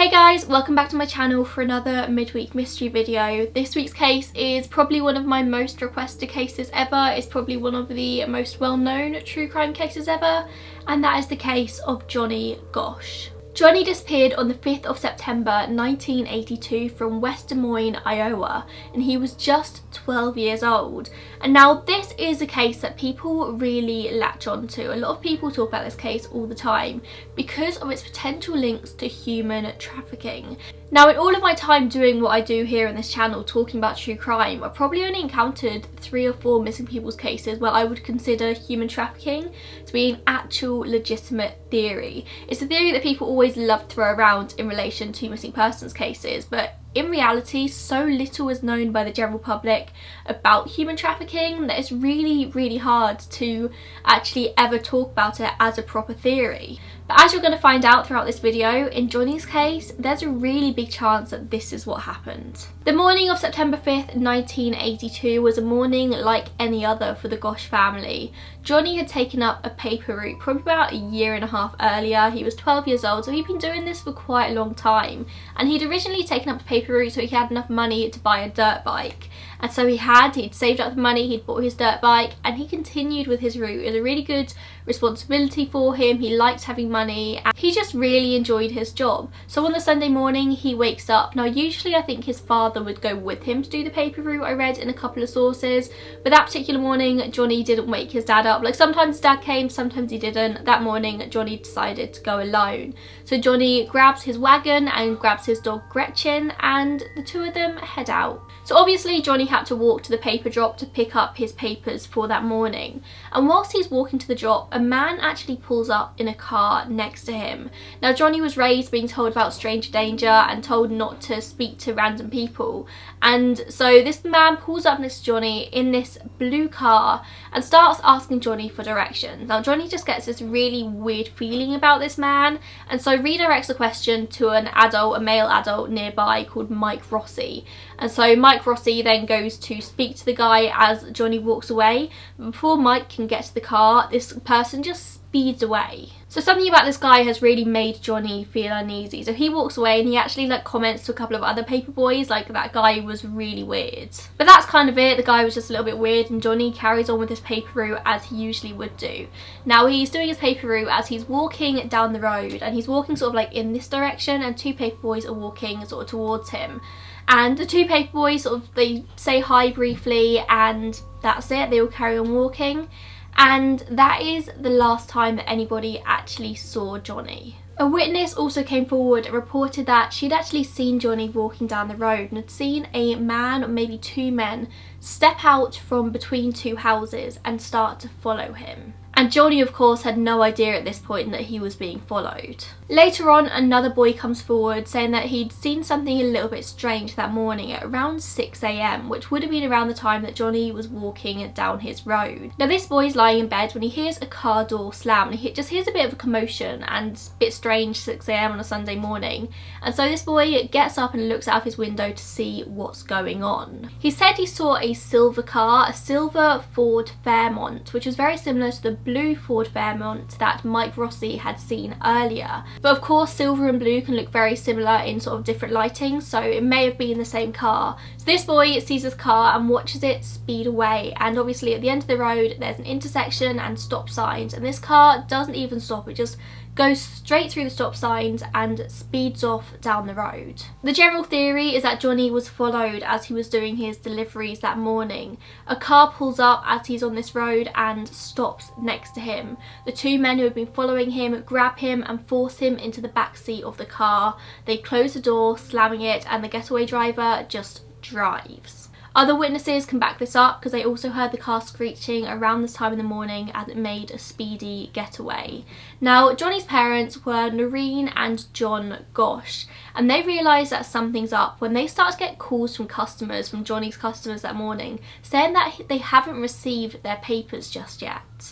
Hey guys, welcome back to my channel for another midweek mystery video. This week's case is probably one of my most requested cases ever. It's probably one of the most well-known true crime cases ever, and that is the case of Johnny Gosch. Johnny disappeared on the 5th of September 1982 from West Des Moines, Iowa, and he was just 12 years old. And now this is a case that people really latch onto. A lot of people talk about this case all the time because of its potential links to human trafficking. Now, in all of my time doing what I do here on this channel, talking about true crime, I've probably only encountered 3 or 4 missing people's cases where I would consider human trafficking to be an actual legitimate theory. It's a theory that people always love to throw around in relation to missing persons cases, but in reality, so little is known by the general public about human trafficking that it's really hard to actually ever talk about it as a proper theory. But as you're going to find out throughout this video, in Johnny's case, there's a really big chance that this is what happened. The morning of September 5th, 1982 was a morning like any other for the Gosch family. Johnny had taken up a paper route probably about a year and a half earlier. He was 12 years old, so he'd been doing this for quite a long time. And he'd originally taken up a paper route so he had enough money to buy a dirt bike. And so he'd saved up the money, he'd bought his dirt bike, and he continued with his route. It was a really good responsibility for him. He liked having money, and he just really enjoyed his job. So on the Sunday morning, he wakes up. Now, usually I think his father would go with him to do the paper route, I read in a couple of sources. But that particular morning, Johnny didn't wake his dad up. Like, sometimes his dad came, sometimes he didn't. That morning, Johnny decided to go alone. So Johnny grabs his wagon and grabs his dog Gretchen, and the two of them head out. So obviously Johnny had to walk to the paper drop to pick up his papers for that morning. And whilst he's walking to the drop, a man actually pulls up in a car next to him. Now, Johnny was raised being told about stranger danger and told not to speak to random people. And so this man pulls up next to Johnny in this blue car and starts asking Johnny for directions. Now, Johnny just gets this really weird feeling about this man, and so redirects the question to an adult, a male adult nearby called Mike Rossi. And so Mike Rossi then goes to speak to the guy as Johnny walks away. But before Mike can get to the car, this person just speeds away. So something about this guy has really made Johnny feel uneasy. So he walks away and he actually comments to a couple of other paper boys like that guy was really weird. But that's kind of it. The guy was just a little bit weird, and Johnny carries on with his paper route as he usually would do. Now, he's doing his paper route as he's walking down the road, and he's walking sort of in this direction, and 2 paper boys are walking sort of towards him. And the 2 paper boys they say hi briefly, and that's it. They all carry on walking. And that is the last time that anybody actually saw Johnny. A witness also came forward and reported that she'd actually seen Johnny walking down the road and had seen a man, or maybe 2 men, step out from between 2 houses and start to follow him. And Johnny, of course, had no idea at this point that he was being followed. Later on, another boy comes forward saying that he'd seen something a little bit strange that morning at around 6 AM, which would have been around the time that Johnny was walking down his road. Now, this boy's lying in bed when he hears a car door slam, and he just hears a bit of a commotion, and it's a bit strange, 6 AM on a Sunday morning. And so this boy gets up and looks out of his window to see what's going on. He said he saw a silver car, a silver Ford Fairmont, which was very similar to the blue Ford Fairmont that Mike Rossi had seen earlier. But of course, silver and blue can look very similar in sort of different lighting, so it may have been the same car. So this boy sees this car and watches it speed away, and obviously at the end of the road there's an intersection and stop signs, and this car doesn't even stop. It just goes straight through the stop signs and speeds off down the road. The general theory is that Johnny was followed as he was doing his deliveries that morning. A car pulls up as he's on this road and stops next to him. The 2 men who had been following him grab him and force him into the back seat of the car. They close the door, slamming it, and the getaway driver just drives. Other witnesses can back this up because they also heard the car screeching around this time in the morning as it made a speedy getaway. Now, Johnny's parents were Noreen and John Gosch, and they realised that something's up when they start to get calls from customers, from Johnny's customers that morning, saying that they haven't received their papers just yet.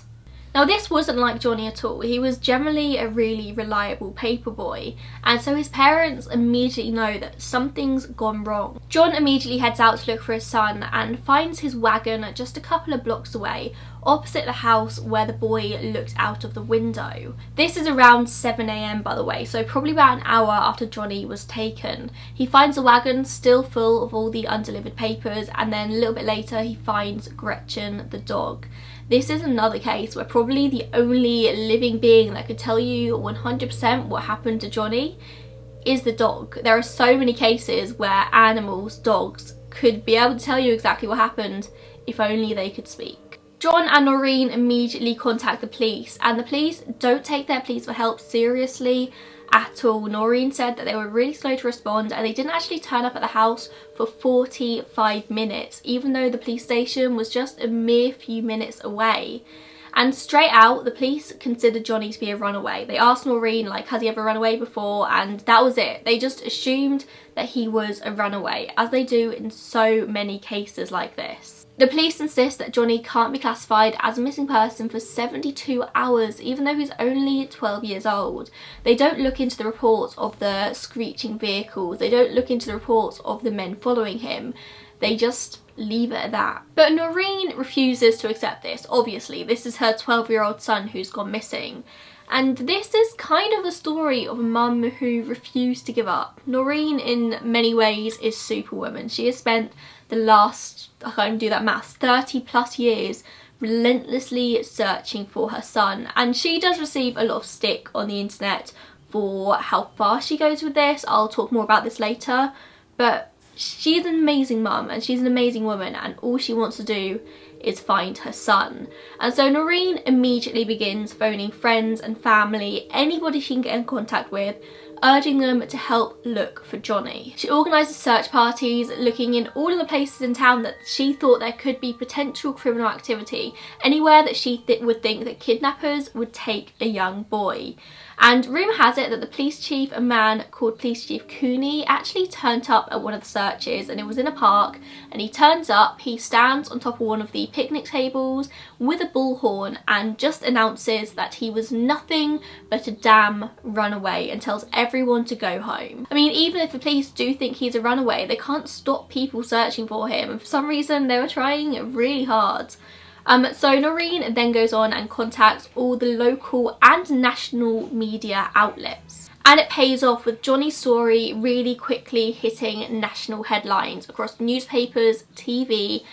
Now, this wasn't like Johnny at all. He was generally a really reliable paper boy, and so his parents immediately know that something's gone wrong. John immediately heads out to look for his son and finds his wagon just a couple of blocks away, opposite the house where the boy looked out of the window. This is around 7 AM by the way, so probably about an hour after Johnny was taken. He finds the wagon still full of all the undelivered papers, and then a little bit later he finds Gretchen the dog. This is another case where probably the only living being that could tell you 100% what happened to Johnny is the dog. There are so many cases where animals, dogs, could be able to tell you exactly what happened if only they could speak. John and Noreen immediately contact the police, and the police don't take their pleas for help seriously at all. Noreen said that they were really slow to respond, and they didn't actually turn up at the house for 45 minutes, even though the police station was just a mere few minutes away. And straight out, the police considered Johnny to be a runaway. They asked Noreen, like, has he ever run away before? And that was it. They just assumed that he was a runaway, as they do in so many cases like this. The police insist that Johnny can't be classified as a missing person for 72 hours, even though he's only 12 years old. They don't look into the reports of the screeching vehicles. They don't look into the reports of the men following him. They just leave it at that. But Noreen refuses to accept this. Obviously, this is her 12-year-old son who's gone missing. And this is kind of the story of a mum who refused to give up. Noreen, in many ways, is Superwoman. She has spent the last, I can't even do that maths, 30 plus years relentlessly searching for her son. And she does receive a lot of stick on the internet for how far she goes with this. I'll talk more about this later. But she's an amazing mum and she's an amazing woman, and all she wants to do is find her son. And so Noreen immediately begins phoning friends and family, anybody she can get in contact with, urging them to help look for Johnny. She organises search parties, looking in all of the places in town that she thought there could be potential criminal activity, anywhere that she would think that kidnappers would take a young boy. And rumour has it that the police chief, a man called Police Chief Cooney, actually turned up at one of the searches, and it was in a park, and he turns up, he stands on top of one of the picnic tables with a bullhorn and just announces that he was nothing but a damn runaway and tells everyone to go home. I mean, even if the police do think he's a runaway, they can't stop people searching for him, and for some reason they were trying really hard. So Noreen then goes on and contacts all the local and national media outlets. And it pays off, with Johnny's story really quickly hitting national headlines across newspapers, TV.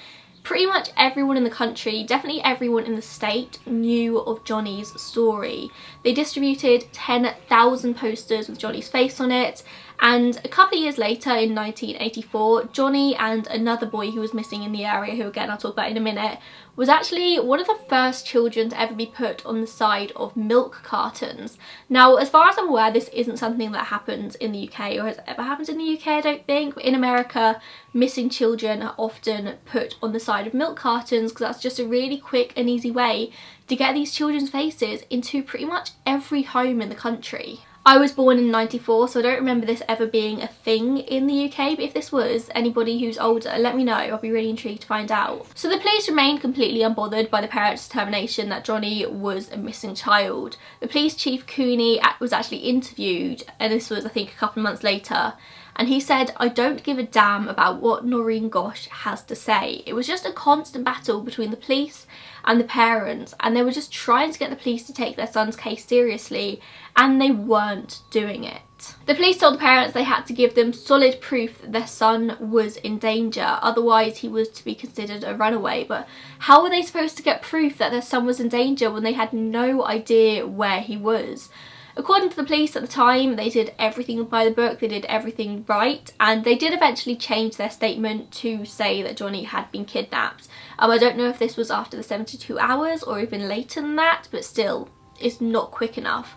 Pretty much everyone in the country, definitely everyone in the state, knew of Johnny's story. They distributed 10,000 posters with Johnny's face on it. And a couple of years later, in 1984, Johnny and another boy who was missing in the area, who again I'll talk about in a minute, was actually one of the first children to ever be put on the side of milk cartons. Now, as far as I'm aware, this isn't something that happens in the UK, or has ever happened in the UK, I don't think. But in America, missing children are often put on the side of milk cartons because that's just a really quick and easy way to get these children's faces into pretty much every home in the country. I was born in '94, so I don't remember this ever being a thing in the UK, but if this was, anybody who's older, let me know. I'll be really intrigued to find out. So the police remained completely unbothered by the parents' determination that Johnny was a missing child. The police chief Cooney was actually interviewed, and this was I think a couple of months later, and he said, "I don't give a damn about what Noreen Gosch has to say." It was just a constant battle between the police and the parents, and they were just trying to get the police to take their son's case seriously, and they weren't doing it. The police told the parents they had to give them solid proof that their son was in danger, otherwise he was to be considered a runaway. But how were they supposed to get proof that their son was in danger when they had no idea where he was? According to the police at the time, they did everything by the book, they did everything right, and they did eventually change their statement to say that Johnny had been kidnapped. I don't know if this was after the 72 hours or even later than that, but still, it's not quick enough.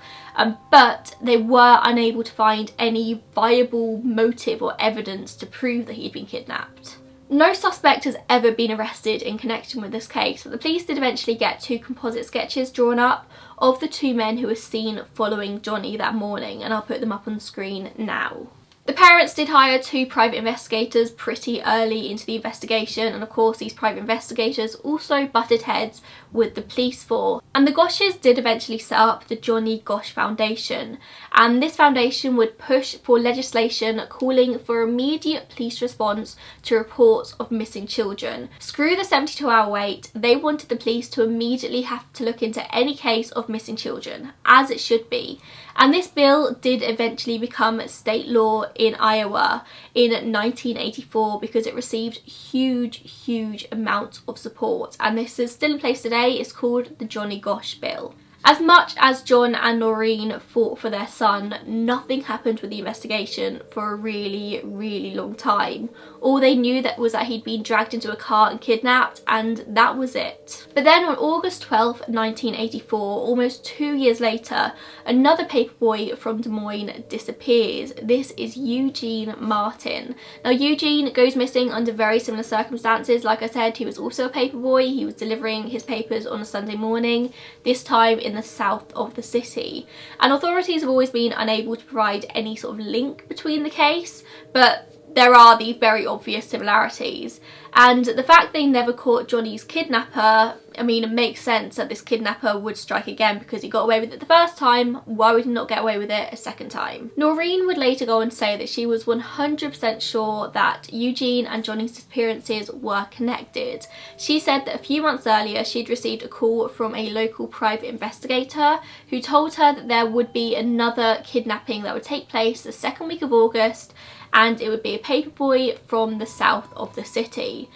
But they were unable to find any viable motive or evidence to prove that he'd been kidnapped. No suspect has ever been arrested in connection with this case, but the police did eventually get 2 composite sketches drawn up of the 2 men who were seen following Johnny that morning, and I'll put them up on the screen now. The parents did hire 2 private investigators pretty early into the investigation, and of course these private investigators also butted heads with the police force. And the Gosches did eventually set up the Johnny Gosch Foundation, and this foundation would push for legislation calling for immediate police response to reports of missing children. Screw the 72-hour wait, they wanted the police to immediately have to look into any case of missing children, as it should be. And this bill did eventually become state law in Iowa in 1984 because it received huge amounts of support, and this is still in place today. It's called the Johnny Gosch Bill. As much as John and Noreen fought for their son, nothing happened with the investigation for a really long time. All they knew was that he'd been dragged into a car and kidnapped, and that was it. But then on August 12th, 1984, almost 2 years later, another paperboy from Des Moines disappears. This is Eugene Martin. Now Eugene goes missing under very similar circumstances. Like I said, he was also a paperboy. He was delivering his papers on a Sunday morning, this time in the south of the city, and authorities have always been unable to provide any sort of link between the case, but there are these very obvious similarities. And the fact they never caught Johnny's kidnapper, I mean, it makes sense that this kidnapper would strike again because he got away with it the first time. Why would he not get away with it a second time? Noreen would later go on to say that she was 100% sure that Eugene and Johnny's disappearances were connected. She said that a few months earlier she'd received a call from a local private investigator who told her that there would be another kidnapping that would take place the second week of August, and it would be a paperboy from the south of the city.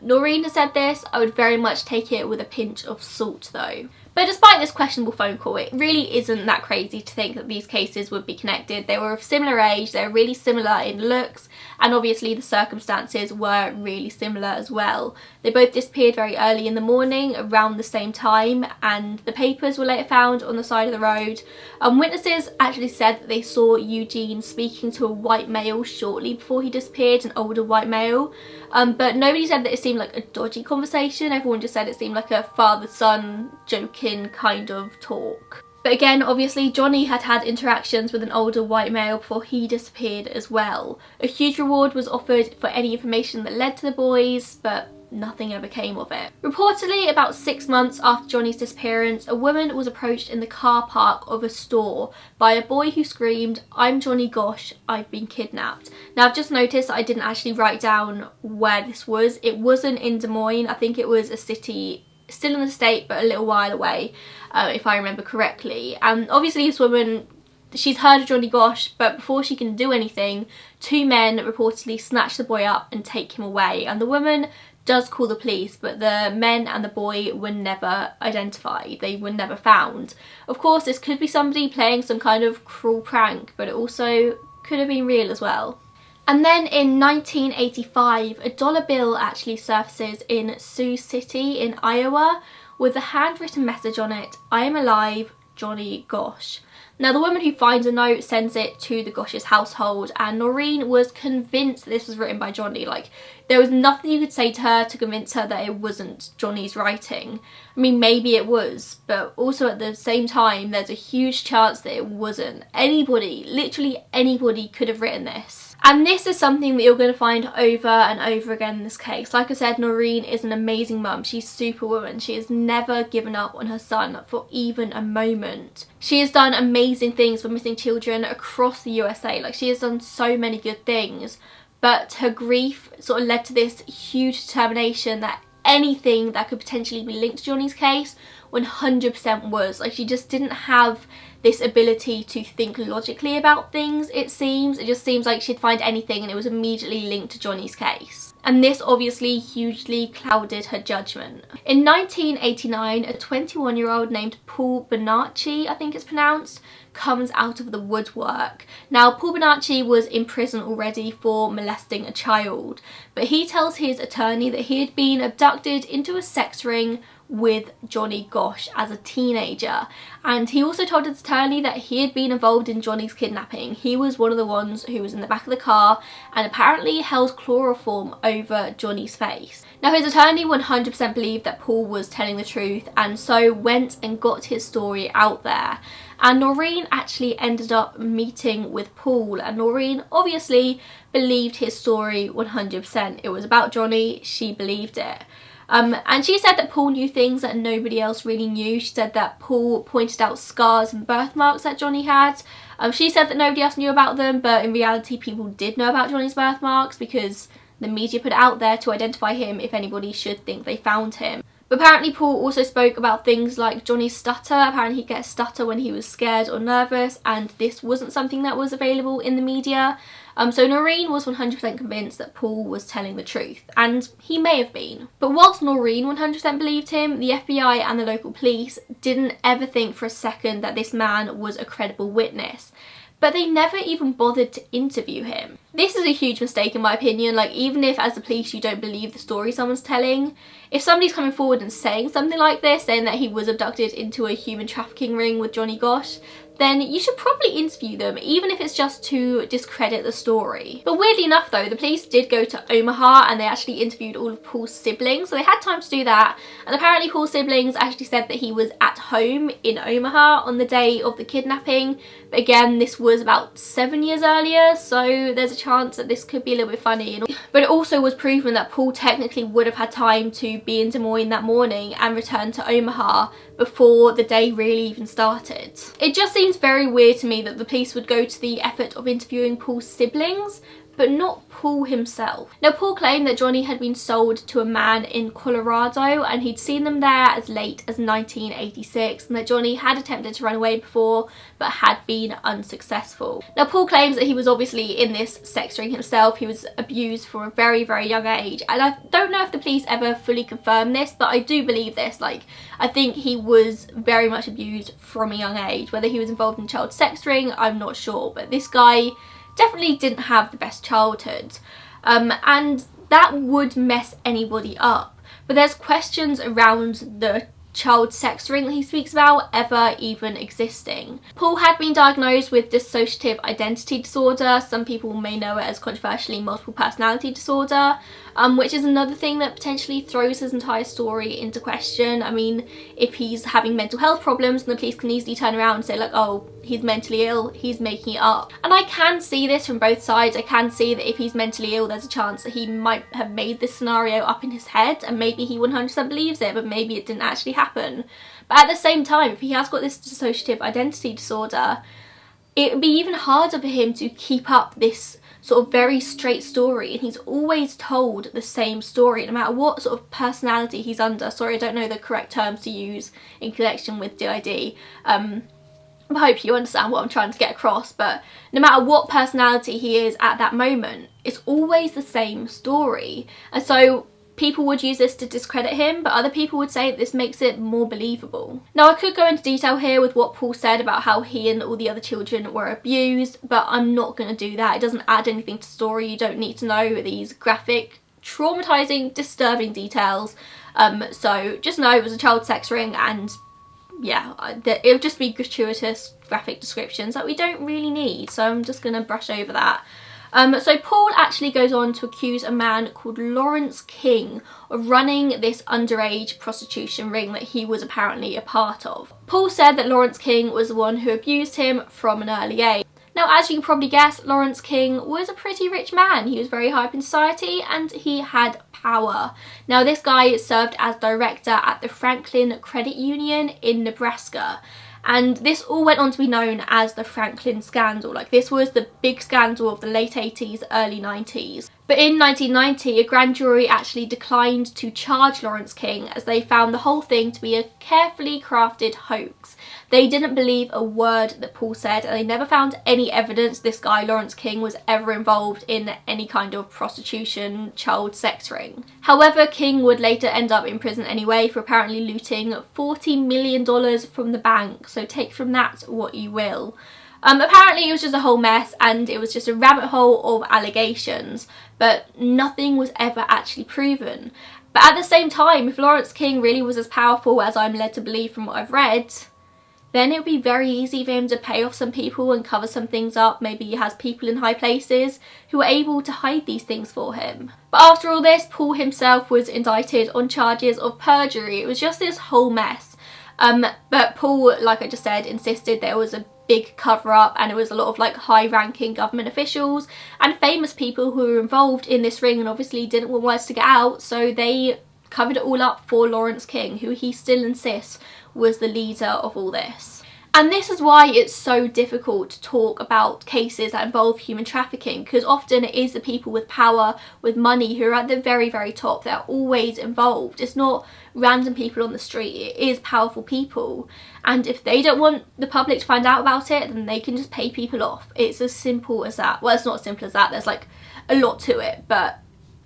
Noreen has said this. I would very much take it with a pinch of salt though. But despite this questionable phone call, it really isn't that crazy to think that these cases would be connected. They were of similar age, they were really similar in looks, and obviously the circumstances were really similar as well. They both disappeared very early in the morning, around the same time, and the papers were later found on the side of the road. Witnesses actually said that they saw Eugene speaking to a white male shortly before he disappeared, an older white male, but nobody said that it seemed like a dodgy conversation. Everyone just said it seemed like a father-son joking kind of talk. But again, obviously Johnny had had interactions with an older white male before he disappeared as well. A huge reward was offered for any information that led to the boys, but nothing ever came of it. Reportedly, about 6 months after Johnny's disappearance, a woman was approached in the car park of a store by a boy who screamed, "I'm Johnny Gosch, I've been kidnapped." Now I've just noticed that I didn't actually write down where this was. It wasn't in Des Moines. I think it was a city still in the state but a little while away, if I remember correctly. And obviously this woman, she's heard of Johnny Gosch, but before she can do anything, 2 men reportedly snatch the boy up and take him away, and the woman does call the police, but the men and the boy were never identified. They were never found. Of course, this could be somebody playing some kind of cruel prank, but it also could have been real as well. And then in 1985, a dollar bill actually surfaces in Sioux City in Iowa with a handwritten message on it, "I am alive, Johnny Gosch." Now the woman who finds a note sends it to the Gosch's household, and Noreen was convinced that this was written by Johnny. Like, there was nothing you could say to her to convince her that it wasn't Johnny's writing. I mean, maybe it was, but also at the same time there's a huge chance that it wasn't. Anybody, literally anybody, could have written this. And this is something that you're going to find over and over again in this case. Like I said, Noreen is an amazing mum. She's superwoman. She has never given up on her son for even a moment. She has done amazing things for missing children across the USA. Like, she has done so many good things. But her grief sort of led to this huge determination that anything that could potentially be linked to Johnny's case 100% was. Like, she just didn't have this ability to think logically about things, it seems. It just seems like she'd find anything and it was immediately linked to Johnny's case. And this obviously hugely clouded her judgment. In 1989, a 21-year-old named Paul Bonacci, I think it's pronounced, comes out of the woodwork. Now, Paul Bonacci was in prison already for molesting a child, but he tells his attorney that he had been abducted into a sex ring with Johnny Gosch as a teenager, and he also told his attorney that he had been involved in Johnny's kidnapping. He was one of the ones who was in the back of the car and apparently held chloroform over Johnny's face. Now his attorney 100% believed that Paul was telling the truth, and so went and got his story out there. And Noreen actually ended up meeting with Paul, and Noreen obviously believed his story 100%. It was about Johnny, she believed it. And she said that Paul knew things that nobody else really knew. She said that Paul pointed out scars and birthmarks that Johnny had. She said that nobody else knew about them, but in reality people did know about Johnny's birthmarks because the media put it out there to identify him if anybody should think they found him. But apparently Paul also spoke about things like Johnny's stutter. Apparently he'd get a stutter when he was scared or nervous, and this wasn't something that was available in the media. So Noreen was 100% convinced that Paul was telling the truth, and he may have been. But whilst Noreen 100% believed him, the FBI and the local police didn't ever think for a second that this man was a credible witness. But they never even bothered to interview him. This is a huge mistake in my opinion. Like, even if as the police you don't believe the story someone's telling, if somebody's coming forward and saying something like this, saying that he was abducted into a human trafficking ring with Johnny Gosch, then you should probably interview them, even if it's just to discredit the story. But weirdly enough though, the police did go to Omaha and they actually interviewed all of Paul's siblings, so they had time to do that. And apparently Paul's siblings actually said that he was at home in Omaha on the day of the kidnapping. But again, this was about 7 years earlier, so there's a chance that this could be a little bit funny. But it also was proven that Paul technically would have had time to be in Des Moines that morning and return to Omaha before the day really even started. It just seems very weird to me that the police would go to the effort of interviewing Paul's siblings, but not Paul himself. Now Paul claimed that Johnny had been sold to a man in Colorado and he'd seen them there as late as 1986, and that Johnny had attempted to run away before but had been unsuccessful. Now Paul claims that he was obviously in this sex ring himself. He was abused from a very, very young age, and I don't know if the police ever fully confirmed this, but I do believe this. Like, I think he was very much abused from a young age. Whether he was involved in child sex ring, I'm not sure, but this guy definitely didn't have the best childhood, and that would mess anybody up. But there's questions around the child sex ring that he speaks about ever even existing. Paul had been diagnosed with dissociative identity disorder. Some people may know it as controversially multiple personality disorder, which is another thing that potentially throws his entire story into question. I mean, if he's having mental health problems, then the police can easily turn around and say like, oh, he's mentally ill, he's making it up. And I can see this from both sides. I can see that if he's mentally ill, there's a chance that he might have made this scenario up in his head, and maybe he 100% believes it, but maybe it didn't actually happen. But at the same time, if he has got this dissociative identity disorder, it would be even harder for him to keep up this sort of very straight story, and he's always told the same story no matter what sort of personality he's under. Sorry, I don't know the correct terms to use in connection with DID. I hope you understand what I'm trying to get across, but no matter what personality he is at that moment, it's always the same story. And so people would use this to discredit him, but other people would say that this makes it more believable. Now I could go into detail here with what Paul said about how he and all the other children were abused, but I'm not going to do that. It doesn't add anything to the story. You don't need to know these graphic, traumatizing, disturbing details. So just know it was a child sex ring, and yeah, it would just be gratuitous graphic descriptions that we don't really need, so I'm just going to brush over that. So Paul actually goes on to accuse a man called Lawrence King of running this underage prostitution ring that he was apparently a part of. Paul said that Lawrence King was the one who abused him from an early age. Now, as you can probably guess, Lawrence King was a pretty rich man. He was very high up in society and he had power. Now, this guy served as director at the Franklin Credit Union in Nebraska. And this all went on to be known as the Franklin Scandal. Like, this was the big scandal of the late 80s, early 90s. But in 1990, a grand jury actually declined to charge Lawrence King as they found the whole thing to be a carefully crafted hoax. They didn't believe a word that Paul said, and they never found any evidence this guy, Lawrence King, was ever involved in any kind of prostitution, child sex ring. However, King would later end up in prison anyway for apparently looting $40 million from the bank, so take from that what you will. Apparently it was just a whole mess, and it was just a rabbit hole of allegations, but nothing was ever actually proven. But at the same time, if Lawrence King really was as powerful as I'm led to believe from what I've read, then it would be very easy for him to pay off some people and cover some things up. Maybe he has people in high places who are able to hide these things for him. But after all this, Paul himself was indicted on charges of perjury. It was just this whole mess. But Paul, like I just said, insisted there was a big cover-up, and it was a lot of like high-ranking government officials and famous people who were involved in this ring and obviously didn't want words to get out, so they covered it all up for Lawrence King, who he still insists was the leader of all this. And this is why it's so difficult to talk about cases that involve human trafficking, because often it is the people with power, with money, who are at the very, very top that are always involved. It's not random people on the street, it is powerful people. And if they don't want the public to find out about it, then they can just pay people off. It's as simple as that. Well, it's not as simple as that, there's like a lot to it, but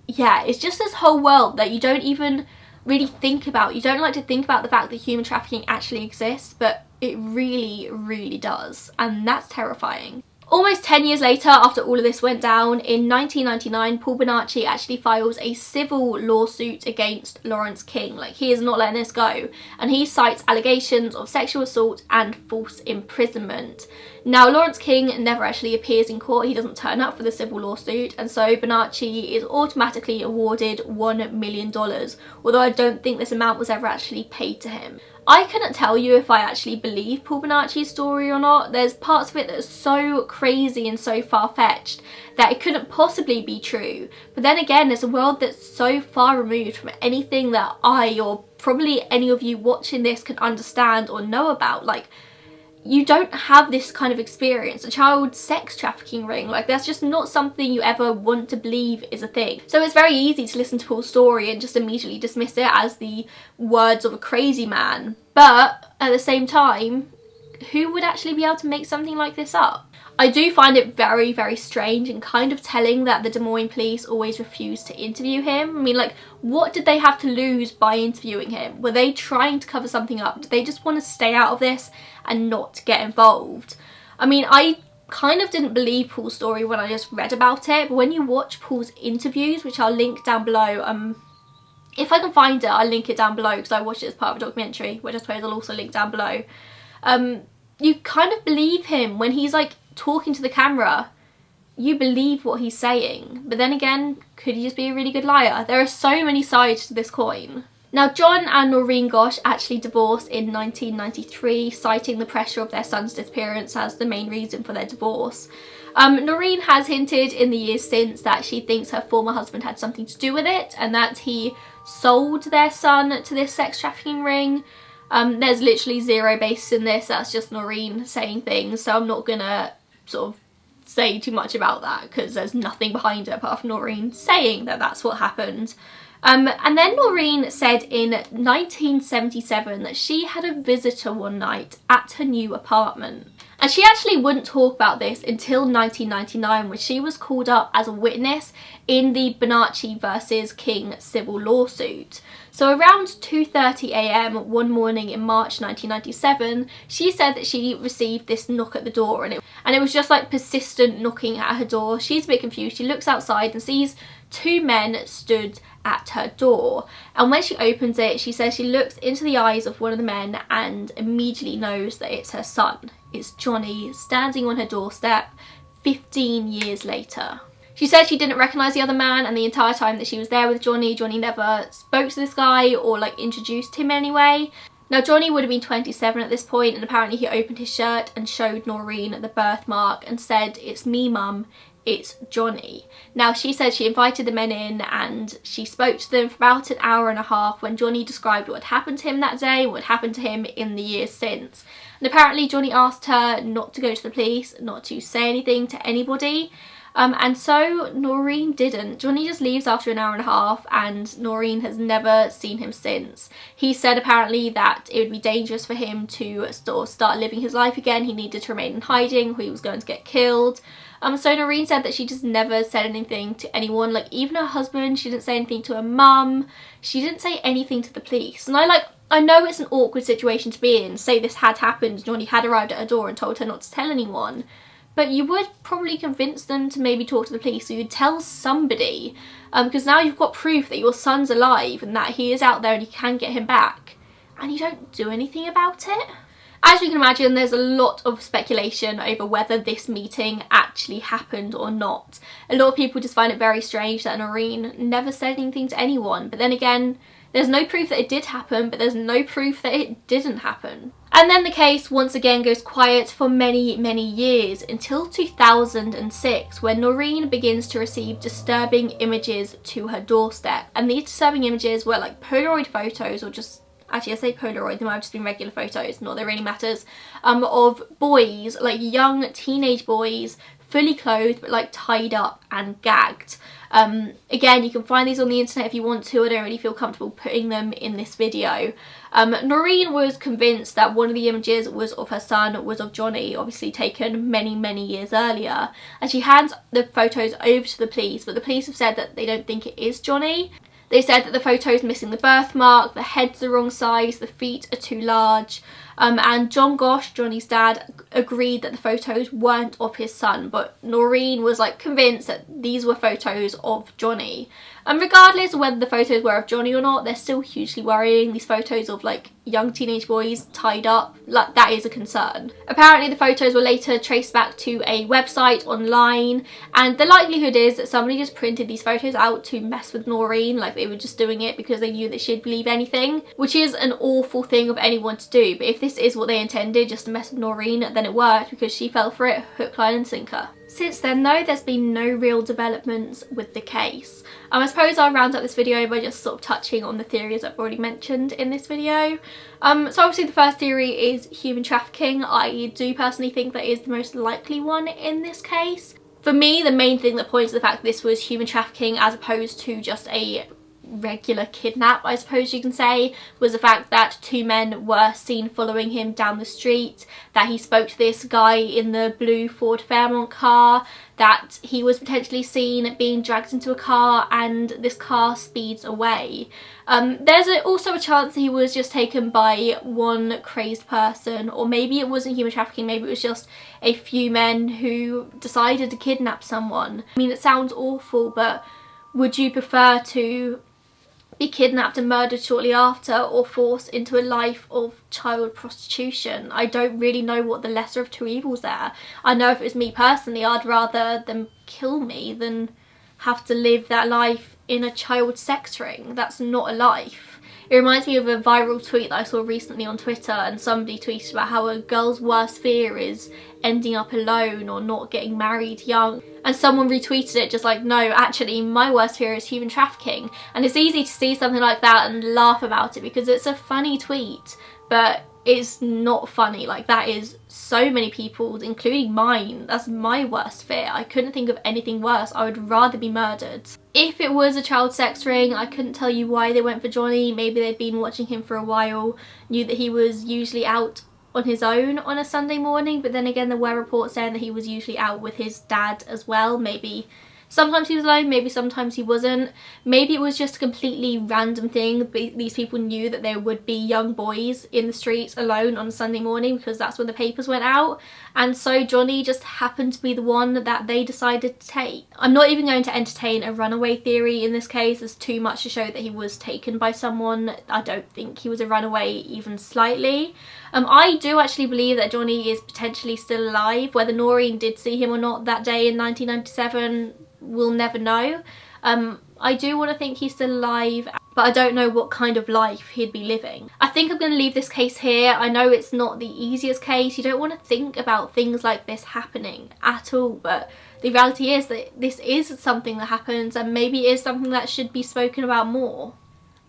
yeah, it's just this whole world that you don't even really think about. You don't like to think about the fact that human trafficking actually exists, but it really, really does, and that's terrifying. Almost 10 years later, after all of this went down, in 1999, Paul Bonacci actually files a civil lawsuit against Lawrence King. Like, he is not letting this go, and he cites allegations of sexual assault and false imprisonment. Now, Lawrence King never actually appears in court. He doesn't turn up for the civil lawsuit, and so Bonacci is automatically awarded $1 million, although I don't think this amount was ever actually paid to him. I couldn't tell you if I actually believe Paul Bonacci's story or not. There's parts of it that are so crazy and so far-fetched that it couldn't possibly be true. But then again, there's a world that's so far removed from anything that I, or probably any of you watching this, can understand or know about. Like, you don't have this kind of experience, a child sex trafficking ring, like that's just not something you ever want to believe is a thing. So it's very easy to listen to Paul's story and just immediately dismiss it as the words of a crazy man. But at the same time, who would actually be able to make something like this up? I do find it very, very strange and kind of telling that the Des Moines police always refused to interview him. I mean, like, what did they have to lose by interviewing him? Were they trying to cover something up? Did they just want to stay out of this and not get involved? I mean, I kind of didn't believe Paul's story when I just read about it, but when you watch Paul's interviews, which I'll link down below, if I can find it, I'll link it down below because I watched it as part of a documentary, which I suppose I'll also link down below. You kind of believe him when he's like talking to the camera. You believe what he's saying, but then again, could he just be a really good liar? There are so many sides to this coin. Now, John and Noreen Gosch actually divorced in 1993, citing the pressure of their son's disappearance as the main reason for their divorce. Noreen has hinted in the years since that she thinks her former husband had something to do with it and that he sold their son to this sex trafficking ring. There's literally zero basis in this, that's just Noreen saying things, so I'm not gonna sort of say too much about that because there's nothing behind it apart from Noreen saying that that's what happened. And then Noreen said in 1977 that she had a visitor one night at her new apartment. And she actually wouldn't talk about this until 1999 when she was called up as a witness in the Bonacci versus King civil lawsuit. So around 2:30 a.m. one morning in March 1997, she said that she received this knock at the door, and it was just like persistent knocking at her door. She's a bit confused. She looks outside and sees two men stood at her door, and when she opens it, she says she looks into the eyes of one of the men and immediately knows that it's her son. It's Johnny, standing on her doorstep 15 years later. She said she didn't recognise the other man, and the entire time that she was there with Johnny, Johnny never spoke to this guy or like introduced him anyway. Now, Johnny would have been 27 at this point, and apparently he opened his shirt and showed Noreen the birthmark and said, "It's me, mum, it's Johnny." Now, she said she invited the men in and she spoke to them for about an hour and a half when Johnny described what had happened to him that day, what had happened to him in the years since. And apparently Johnny asked her not to go to the police, not to say anything to anybody. And so Noreen didn't. Johnny just leaves after an hour and a half, and Noreen has never seen him since. He said apparently that it would be dangerous for him to start living his life again. He needed to remain in hiding, or he was going to get killed. So Noreen said that she just never said anything to anyone, like even her husband. She didn't say anything to her mum. She didn't say anything to the police. And I know it's an awkward situation to be in. Say this had happened, Johnny had arrived at her door and told her not to tell anyone. But you would probably convince them to maybe talk to the police, or you'd tell somebody, because now you've got proof that your son's alive and that he is out there and you can get him back, and you don't do anything about it. As you can imagine, there's a lot of speculation over whether this meeting actually happened or not. A lot of people just find it very strange that Noreen never said anything to anyone, but then again, there's no proof that it did happen, but there's no proof that it didn't happen. And then the case once again goes quiet for many years until 2006, when Noreen begins to receive disturbing images to her doorstep. And these disturbing images were like Polaroid photos, or just, actually I say Polaroid, they might have just been regular photos, not that it really matters, of boys, like young teenage boys, fully clothed but like tied up and gagged. Again, you can find these on the internet if you want to. I don't really feel comfortable putting them in this video. Noreen was convinced that one of the images was of her son, was of Johnny, obviously taken many years earlier, and she hands the photos over to the police, but the police have said that they don't think it is Johnny. They said that the photo's missing the birthmark, the head's the wrong size, the feet are too large, and John Gosch, Johnny's dad, agreed that the photos weren't of his son, but Noreen was like convinced that these were photos of Johnny. And regardless of whether the photos were of Johnny or not, they're still hugely worrying. These photos of like young teenage boys tied up, like, that is a concern. Apparently the photos were later traced back to a website online, and the likelihood is that somebody just printed these photos out to mess with Noreen, like they were just doing it because they knew that she'd believe anything, which is an awful thing of anyone to do. But if this is what they intended, just to mess with Noreen, then it worked because she fell for it hook, line and sinker. Since then though, there's been no real developments with the case. I suppose I'll round up this video by just sort of touching on the theories I've already mentioned in this video. So obviously the first theory is human trafficking. I do personally think that is the most likely one in this case. For me, the main thing that points to the fact that this was human trafficking as opposed to just a regular kidnap, I suppose you can say, was the fact that two men were seen following him down the street, that he spoke to this guy in the blue Ford Fairmont car, that he was potentially seen being dragged into a car and this car speeds away. There's also a chance that he was just taken by one crazed person, or maybe it wasn't human trafficking, maybe it was just a few men who decided to kidnap someone. I mean, it sounds awful, but would you prefer to be kidnapped and murdered shortly after, or forced into a life of child prostitution? I don't really know what the lesser of two evils there. I know if it was me personally, I'd rather them kill me than have to live that life in a child sex ring. That's not a life. It reminds me of a viral tweet that I saw recently on Twitter, and somebody tweeted about how a girl's worst fear is ending up alone or not getting married young. And someone retweeted it just like, no, actually my worst fear is human trafficking. And it's easy to see something like that and laugh about it because it's a funny tweet, but it's not funny. Like, that is so many people's, including mine. That's my worst fear. I couldn't think of anything worse. I would rather be murdered. If it was a child sex ring, I couldn't tell you why they went for Johnny. Maybe they'd been watching him for a while, knew that he was usually out on his own on a Sunday morning, but then again there were reports saying that he was usually out with his dad as well. Maybe sometimes he was alone, maybe sometimes he wasn't. Maybe it was just a completely random thing. These people knew that there would be young boys in the streets alone on a Sunday morning because that's when the papers went out, and so Johnny just happened to be the one that they decided to take. I'm not even going to entertain a runaway theory in this case. There's too much to show that he was taken by someone. I don't think he was a runaway even slightly. I do actually believe that Johnny is potentially still alive. Whether Noreen did see him or not that day in 1997, we'll never know. I do want to think he's still alive, but I don't know what kind of life he'd be living. I think I'm going to leave this case here. I know it's not the easiest case. You don't want to think about things like this happening at all, but the reality is that this is something that happens, and maybe it is something that should be spoken about more.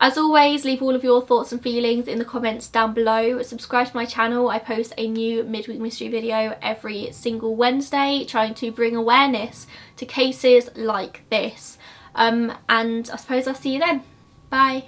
As always, leave all of your thoughts and feelings in the comments down below. Subscribe to my channel. I post a new midweek mystery video every single Wednesday, trying to bring awareness to cases like this. And I suppose I'll see you then. Bye.